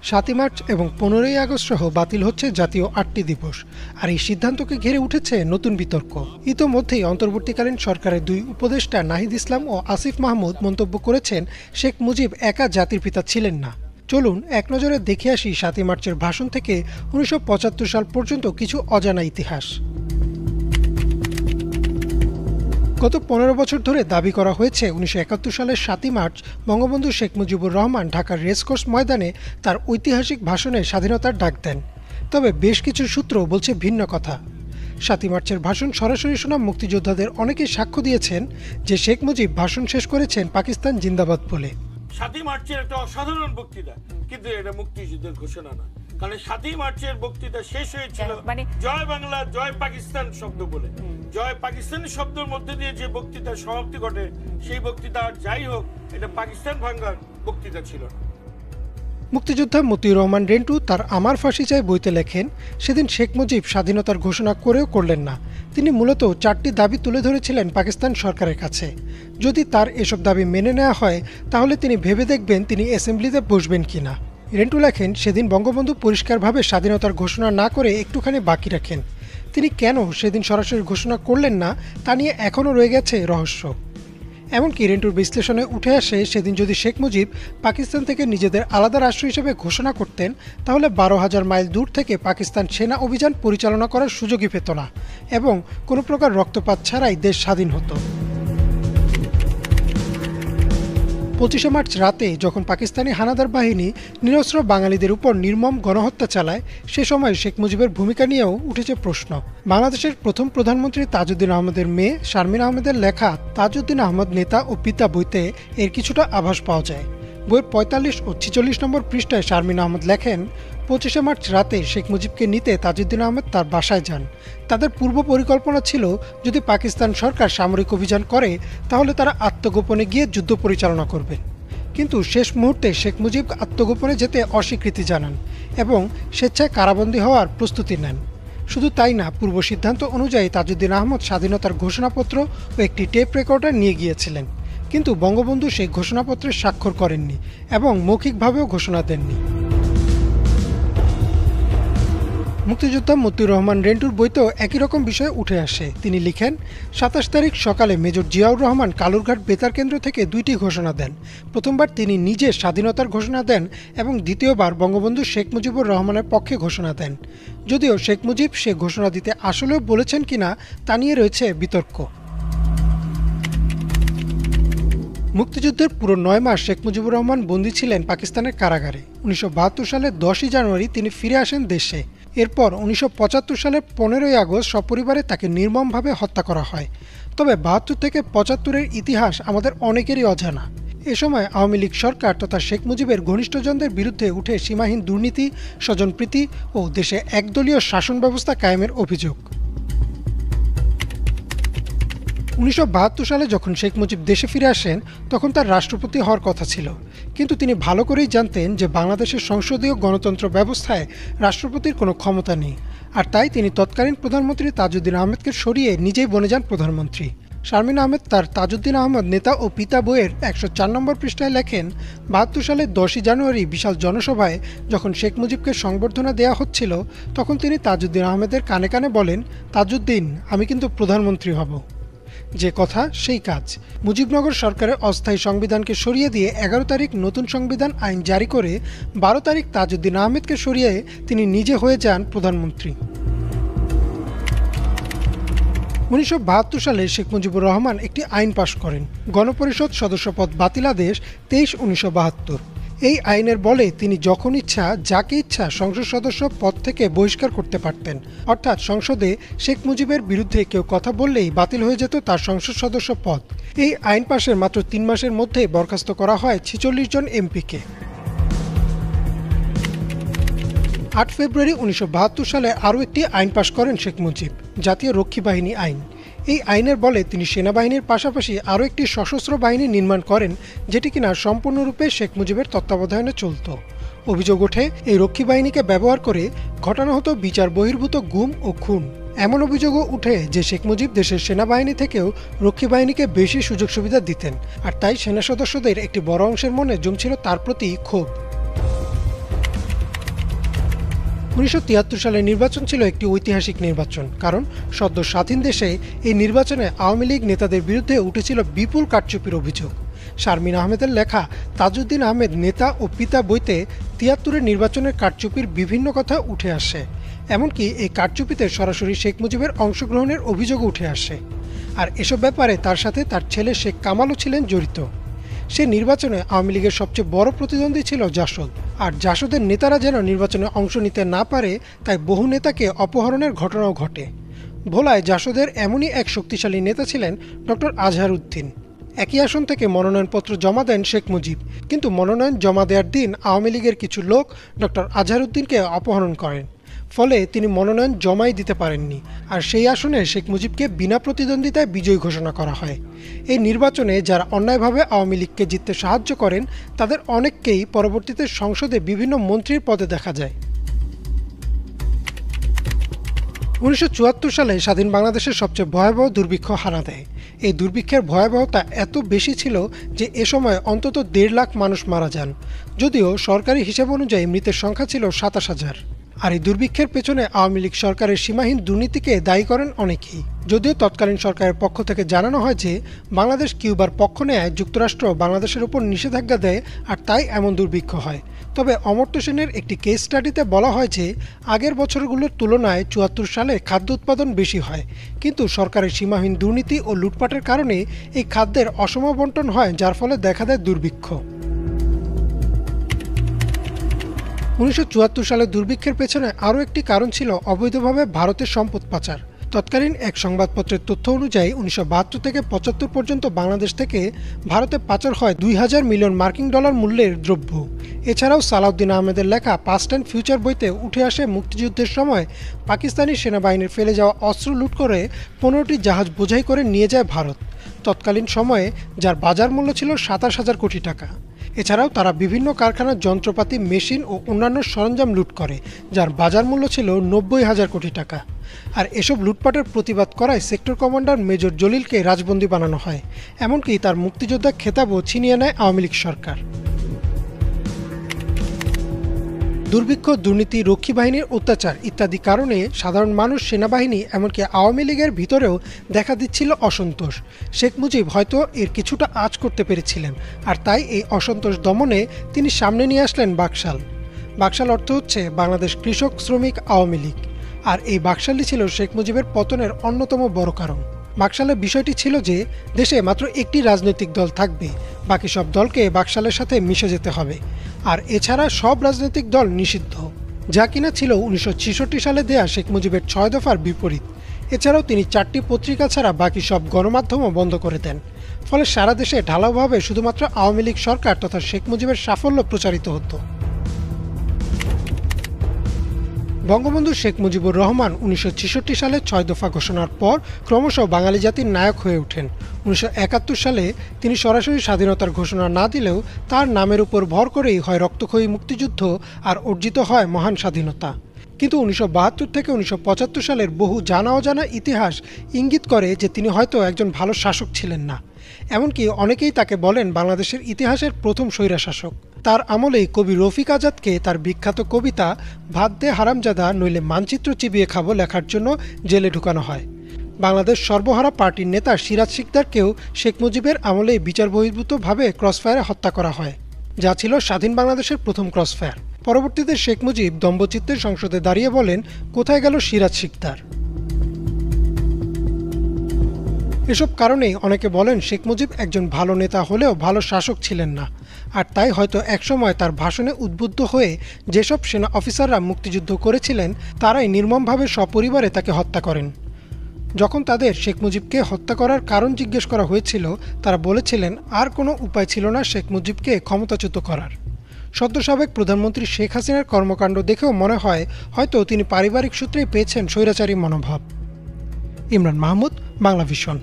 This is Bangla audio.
৭ই মার্চ এবং ১৫ই আগস্ট সহ বাতিল হচ্ছে জাতীয় ৮টি দিবস। আর এই সিদ্ধান্তকে ঘিরে উঠেছে নতুন বিতর্ক। ইতোমধ্যেই অন্তর্বর্তীকালীন সরকারের দুই উপদেষ্টা নাহিদ ইসলাম ও আসিফ মাহমুদ মন্তব্য করেছেন, শেখ মুজিব একা জাতির পিতা ছিলেন না। চলুন এক নজরে দেখে আসি ৭ই মার্চের ভাষণ থেকে ১৯৭৫ সাল পর্যন্ত কিছু অজানা ইতিহাস। গত ১৫ বছর ধরে দাবি করা হয়েছে ১৯৭১ সালের ৭ই মার্চ বঙ্গবন্ধু শেখ মুজিবুর রহমান ঢাকার রেসকোর্স ময়দানে তার ঐতিহাসিক ভাষণে স্বাধীনতার ডাক দেন। তবে বেশ কিছু সূত্র বলছে ভিন্ন কথা। ৭ই মার্চের ভাষণ সরাসরি শোনা মুক্তিযোদ্ধাদের অনেকেই সাক্ষ্য দিয়েছেন যে শেখ মুজিব ভাষণ শেষ করেছেন পাকিস্তান জিন্দাবাদ বলে। ৭ই মার্চের একটা অসাধারণ বক্তৃতা, কিন্তু এটা মুক্তিযুদ্ধের ঘোষণা না। কারণ ৭ই মার্চের বক্তৃতা শেষ হয়েছিল জয় বাংলা জয় পাকিস্তান শব্দ বলে। জয় পাকিস্তান শব্দের মধ্যে দিয়ে যে বক্তৃতার সমাপ্তি ঘটে, সেই বক্তৃতা আর যাই হোক, এটা পাকিস্তান ভাঙ্গার বক্তৃতা ছিল না। মুক্তিযোদ্ধা মতিউর রহমান রেন্টু তার আমার ফাঁসি চাই বইতে লেখেন, সেদিন শেখ মুজিব স্বাধীনতার ঘোষণা করেও করলেন না। তিনি মূলত ৪টি দাবি তুলে ধরেছিলেন পাকিস্তান সরকারের কাছে। যদি তার এসব দাবি মেনে নেওয়া হয়, তাহলে তিনি ভেবে দেখবেন তিনি অ্যাসেম্বলিতে বসবেন কিনা। রেন্টু লেখেন, সেদিন বঙ্গবন্ধু পরিষ্কারভাবে স্বাধীনতার ঘোষণা না করে একটুখানি বাকি রাখেন। তিনি কেন সেদিন সরাসরি ঘোষণা করলেন না, তা নিয়ে এখনও রয়ে গেছে রহস্য। এমনকি রেন্টুর বিশ্লেষণে উঠে আসে, সেদিন যদি শেখ মুজিব পাকিস্তান থেকে নিজেদের আলাদা রাষ্ট্র হিসেবে ঘোষণা করতেন, তাহলে ১২,০০০ মাইল দূর থেকে পাকিস্তান সেনা অভিযান পরিচালনা করার সুযোগই পেত না এবং কোনো প্রকার রক্তপাত ছাড়াই দেশ স্বাধীন হতো। ২৫শে মার্চ রাতে যখন পাকিস্তানি হানাদার বাহিনী নিরস্ত্র বাঙালিদের উপর নির্মম গণহত্যা চালায়, সে সময় শেখ মুজিবের ভূমিকা নিয়েও উঠেছে প্রশ্ন। বাংলাদেশের প্রথম প্রধানমন্ত্রী তাজউদ্দিন আহমদের মেয়ে শারমিন আহমেদের লেখা তাজউদ্দিন আহমদ নেতা ও পিতা বইতে এর কিছুটা আভাস পাওয়া যায়। বইয়ের ৪৫ ও ৪৬ নম্বর পৃষ্ঠায় শারমিন আহমদ লেখেন, ২৫শে মার্চ রাতে শেখ মুজিবকে নিতে তাজউদ্দিন আহমেদ তার বাসায় যান। তাদের পূর্ব পরিকল্পনা ছিল, যদি পাকিস্তান সরকার সামরিক অভিযান করে, তাহলে তারা আত্মগোপনে গিয়ে যুদ্ধ পরিচালনা করবে। কিন্তু শেষ মুহূর্তে শেখ মুজিব আত্মগোপনে যেতে অস্বীকৃতি জানান এবং স্বেচ্ছায় কারাবন্দী হওয়ার প্রস্তুতি নেন। শুধু তাই না, পূর্ব সিদ্ধান্ত অনুযায়ী তাজউদ্দিন আহমদ স্বাধীনতার ঘোষণাপত্র ও একটি টেপ রেকর্ডার নিয়ে গিয়েছিলেন, কিন্তু বঙ্গবন্ধু সেই ঘোষণাপত্রে স্বাক্ষর করেননি এবং মৌখিকভাবেও ঘোষণা দেননি। মুক্তিযোদ্ধা মতিউর রহমান রেন্টুর বইতেও একই রকম বিষয় উঠে আসে। তিনি লিখেন, ২৭ তারিখ সকালে মেজর জিয়াউর রহমান কালুরঘাট বেতার কেন্দ্র থেকে ২টি ঘোষণা দেন। প্রথমবার তিনি নিজে স্বাধীনতার ঘোষণা দেন এবং দ্বিতীয়বার বঙ্গবন্ধু শেখ মুজিবুর রহমানের পক্ষে ঘোষণা দেন। যদিও শেখ মুজিব সে ঘোষণা দিতে আসলেও বলেছেন কিনা তা নিয়ে রয়েছে বিতর্ক। মুক্তিযুদ্ধের পুরো ৯ মাস শেখ মুজিবুর রহমান বন্দী ছিলেন পাকিস্তানের কারাগারে। ১৯৭২ সালের ১০ই জানুয়ারি তিনি ফিরে আসেন দেশে। এরপর ১৯৭৫ সালের ১৫ই আগস্ট সপরিবারে তাকে নির্মমভাবে হত্যা করা হয়। তবে ৭২ থেকে ৭৫-এর ইতিহাস আমাদের অনেকেরই অজানা। এ সময় আওয়ামী লীগ সরকার তথা শেখ মুজিবের ঘনিষ্ঠজনদের বিরুদ্ধে উঠে সীমাহীন দুর্নীতি, স্বজনপ্রীতি ও দেশে একদলীয় শাসন ব্যবস্থা কায়েমের অভিযোগ। ১৯৭২ সালে যখন শেখ মুজিব দেশে ফিরে আসেন, তখন তার রাষ্ট্রপতি হওয়ার কথা ছিল, কিন্তু তিনি ভালো করেই জানতেন যে বাংলাদেশের সংসদীয় গণতন্ত্র ব্যবস্থায় রাষ্ট্রপতির কোনো ক্ষমতা নেই। আর তাই তিনি তৎকালীন প্রধানমন্ত্রী তাজউদ্দিন আহমেদকে সরিয়ে নিজেই বনে যান প্রধানমন্ত্রী। শারমিন আহমেদ তার তাজউদ্দিন আহমদ নেতা ও পিতা বইয়ের ১০৪ নম্বর পৃষ্ঠায় লেখেন, ৭২ সালের ১০ই জানুয়ারি বিশাল জনসভায় যখন শেখ মুজিবকে সংবর্ধনা দেওয়া হচ্ছিল, তখন তিনি তাজউদ্দিন আহমেদের কানে কানে বলেন, তাজউদ্দিন, আমি কিন্তু প্রধানমন্ত্রী হব। যে কথা সেই কাজ। মুজিবনগর সরকারের অস্থায়ী সংবিধানকে সরিয়ে দিয়ে ১১ তারিখ নতুন সংবিধান আইন জারি করে ১২ তারিখ তাজউদ্দিন আহমেদকে সরিয়ে তিনি নিজে হয়ে যান প্রধানমন্ত্রী। ১৯৭২ সালে শেখ মুজিবুর রহমান একটি আইন পাশ করেন, গণপরিষদ সদস্যপদ বাতিলাদেশ ২৩/১৯৭২। এই আইনের বলে তিনি যখন ইচ্ছা যাকে ইচ্ছা সংসদ সদস্য পদ থেকে বহিষ্কার করতে পারতেন। অর্থাৎ সংসদে শেখ মুজিবের বিরুদ্ধে কেউ কথা বললেই বাতিল হয়ে যেত তার সংসদ সদস্য পদ। এই আইন পাশের মাত্র ৩ মাসের মধ্যে বরখাস্ত করা হয় ৪৬ জন এমপিকে। ৮ ফেব্রুয়ারি ১৯৭২ সালে আরও একটি আইন পাশ করেন শেখ মুজিব, জাতীয় রক্ষী বাহিনী আইন। এই আইনের বলে তিনি সেনাবাহিনীর পাশাপাশি আরও একটি সশস্ত্র বাহিনী নির্মাণ করেন, যেটি কিনা সম্পূর্ণরূপে শেখ মুজিবের তত্ত্বাবধানে চলত। অভিযোগ ওঠে, এই রক্ষী বাহিনীকে ব্যবহার করে ঘটানো হতো বিচার বহির্ভূত গুম ও খুন। এমন অভিযোগও উঠে যে শেখ মুজিব দেশের সেনাবাহিনী থেকেও রক্ষী বাহিনীকে বেশি সুযোগ সুবিধা দিতেন, আর তাই সেনা সদস্যদের একটি বড় অংশের মনে জমছিল তার প্রতি ক্ষোভ। 1973 সালের নির্বাচন ছিল একটি ঐতিহাসিক নির্বাচন, কারণ সদ্য স্বাধীন দেশে এই নির্বাচনে আওয়ামী লীগ নেতাদের বিরুদ্ধে উঠেছিল বিপুল কারচুপির অভিযোগ। শারমিন আহমেদের লেখা তাজউদ্দিন আহমেদ নেতা ও পিতা বইতে 73-এর নির্বাচনের কারচুপির বিভিন্ন কথা উঠে আসে। এমনকি এই কারচুপিতে সরাসরি শেখ মুজিবের অংশগ্রহণের অভিযোগও উঠে আসে। আর এসব ব্যাপারে তার সাথে তার ছেলে শেখ কামালও ছিলেন জড়িত। সে নির্বাচনে আওয়ামী লীগের সবচেয়ে বড় প্রতিদ্বন্দ্বী ছিল জাসদ। আর জাসদের নেতারা যেন নির্বাচনে অংশ নিতে না পারে, তাই বহু নেতাকে অপহরণের ঘটনাও ঘটে। ভোলায় জাসদের এমনই এক শক্তিশালী নেতা ছিলেন ডক্টর আজহারউদ্দিন। একই আসন থেকে মনোনয়নপত্র জমা দেন শেখ মুজিব, কিন্তু মনোনয়ন জমা দেওয়ার দিন আওয়ামী লীগের কিছু লোক ডক্টর আজহারউদ্দিনকে অপহরণ করেন। ফলে তিনি মনোনয়ন জমাই দিতে পারেননি, আর সেই আসনে শেখ মুজিবকে বিনা প্রতিদ্বন্দ্বিতায় বিজয়ী ঘোষণা করা হয়। এই নির্বাচনে যারা অন্যায়ভাবে আওয়ামী লীগকে জিততে সাহায্য করেন, তাদের অনেককেই পরবর্তীতে সংসদে বিভিন্ন মন্ত্রীর পদে দেখা যায়। 1974 সালে স্বাধীন বাংলাদেশের সবচেয়ে ভয়াবহ দুর্ভিক্ষ হানা দেয়। এই দুর্ভিক্ষের ভয়াবহতা এত বেশি ছিল যে এ সময় অন্তত 1.5 লাখ মানুষ মারা যান, যদিও সরকারি হিসাব অনুযায়ী মৃতের সংখ্যা ছিল 27,000। আর এই দুর্ভিক্ষের পেছনে আওয়ামী লীগ সরকারের সীমাহীন দুর্নীতিকে দায়ী করেন অনেকেই। যদিও তৎকালীন সরকারের পক্ষ থেকে জানানো হয় যে বাংলাদেশ কিউবার পক্ষ নেয় যুক্তরাষ্ট্র বাংলাদেশের উপর নিষেধাজ্ঞা দেয়, আর তাই এমন দুর্ভিক্ষ হয়। তবে অমর্ত্য সেনের একটি কেস স্টাডিতে বলা হয় যে আগের বছরগুলোর তুলনায় 74 সালে খাদ্য উৎপাদন বেশি হয়, কিন্তু সরকারের সীমাহীন দুর্নীতি ও লুটপাটের কারণে এই খাদ্যের অসম বণ্টন হয়, যার ফলে দেখা দেয় দুর্ভিক্ষ। 1974 সালে দুর্ভিক্ষের পেছনে আরও একটি কারণ ছিল অবৈধভাবে ভারতের সম্পদ পাচার। তৎকালীন এক সংবাদপত্রের তথ্য অনুযায়ী 1972 থেকে 75 পর্যন্ত বাংলাদেশ থেকে ভারতে পাচার হয় 2000 মিলিয়ন মার্কিন ডলার মূল্যের দ্রব্য। এছাড়াও সালাউদ্দিন আহমেদের লেখা পাস্ট অ্যান্ড ফিউচার বইতে উঠে আসে মুক্তিযুদ্ধের সময় পাকিস্তানি সেনাবাহিনীর ফেলে যাওয়া অস্ত্র লুট করে 15টি জাহাজ বোঝাই করে নিয়ে যায় ভারত, তৎকালীন সময়ে যার বাজার মূল্য ছিল 27,000 কোটি টাকা। এছাড়াও তারা বিভিন্ন কারখানার যন্ত্রপাতি, মেশিন ও অন্যান্য সরঞ্জাম লুট করে, যার বাজার মূল্য ছিল 90,000 কোটি টাকা। আর এসব লুটপাটের প্রতিবাদ করায় সেক্টর কমান্ডার মেজর জলিলকে রাজবন্দী বানানো হয়। এমনকি তার মুক্তিযোদ্ধা খেতাবও ছিনিয়ে নেয় আওয়ামী লীগ সরকার। দুর্ভিক্ষ, দুর্নীতি, রক্ষী বাহিনীর অত্যাচার ইত্যাদি কারণে সাধারণ মানুষ, সেনাবাহিনী, এমনকি আওয়ামী লীগের ভিতরেও দেখা দিচ্ছিল অসন্তোষ। শেখ মুজিব হয়তো এর কিছুটা আঁচ করতে পেরেছিলেন, আর তাই এই অসন্তোষ দমনে তিনি সামনে নিয়ে আসলেন বাকশাল। বাকশাল অর্থ হচ্ছে বাংলাদেশ কৃষক শ্রমিক আওয়ামী লীগ। আর এই বাকশালই ছিল শেখ মুজিবের পতনের অন্যতম বড় কারণ। বাকশালের বিষয়টি ছিল যে দেশে মাত্র একটি রাজনৈতিক দল থাকবে, বাকি সব দলকে বাকশালের সাথে মিশে যেতে হবে। আর এছাড়া সব রাজনৈতিক দল নিষিদ্ধ, যা কিনা ছিল 1966 সালে দেয়া শেখ মুজিবের 6 দফার বিপরীত। এছাড়াও তিনি 4টি পত্রিকা ছাড়া বাকি সব গণমাধ্যমও বন্ধ করে দেন। ফলে সারা দেশে ঢালাওভাবে শুধুমাত্র আওয়ামী লীগ সরকার তথা শেখ মুজিবের সাফল্য প্রচারিত হতো। বঙ্গবন্ধু শেখ মুজিবুর রহমান 1966 সালে 6 দফা ঘোষণার পর ক্রমশ বাঙালি জাতির নায়ক হয়ে ওঠেন। 1971 সালে তিনি সরাসরি স্বাধীনতার ঘোষণা না দিলেও তার নামের উপর ভর করেই হয় রক্তক্ষয়ী মুক্তিযুদ্ধ আর অর্জিত হয় মহান স্বাধীনতা। কিন্তু 1972 থেকে 1975 সালের বহু জানা অজানা ইতিহাস ইঙ্গিত করে যে তিনি হয়তো একজন ভালো শাসক ছিলেন না। এমনকি অনেকেই তাকে বলেন বাংলাদেশের ইতিহাসের প্রথম স্বৈরাশাসক। তার আমলেই কবি রফিক আজাদকে তার বিখ্যাত কবিতা ভাত দে হারামজাদা নইলে মানচিত্র চিবিয়ে খাবো লেখার জন্য জেলে ঢুকানো হয়। বাংলাদেশ সর্বহারা পার্টির নেতা সিরাজ শিকদারকেও শেখ মুজিবের আমলেই বিচার বহির্ভূতভাবে ক্রসফায়ারে হত্যা করা হয়, যা ছিল স্বাধীন বাংলাদেশের প্রথম ক্রসফায়ার। পরবর্তীতে শেখ মুজিব দম্ভচিত্তের সংসদে দাঁড়িয়ে বলেন, কোথায় গেল সিরাজ শিকদার? এসব কারণেই অনেকে বলেন শেখ মুজিব একজন ভালো নেতা হলেও ভালো শাসক ছিলেন না। আর তাই হয়তো একসময় তার ভাষণে উদ্বুদ্ধ হয়ে যেসব সেনা অফিসাররা মুক্তিযুদ্ধ করেছিলেন তারাই নির্মমভাবে সপরিবারে তাকে হত্যা করেন। যখন তাদের শেখ মুজিবকে হত্যা করার কারণ জিজ্ঞেস করা হয়েছিল, তারা বলেছিলেন আর কোনো উপায় ছিল না শেখ মুজিবকে ক্ষমতাচ্যুত করার। সদ্য সাবেক প্রধানমন্ত্রী শেখ হাসিনার কর্মকাণ্ড দেখেও মনে হয় হয়তো তিনি পারিবারিক সূত্রেই পেয়েছেন স্বৈরাচারী মনোভাব। ইমরান মাহমুদ, বাংলা ভিশন।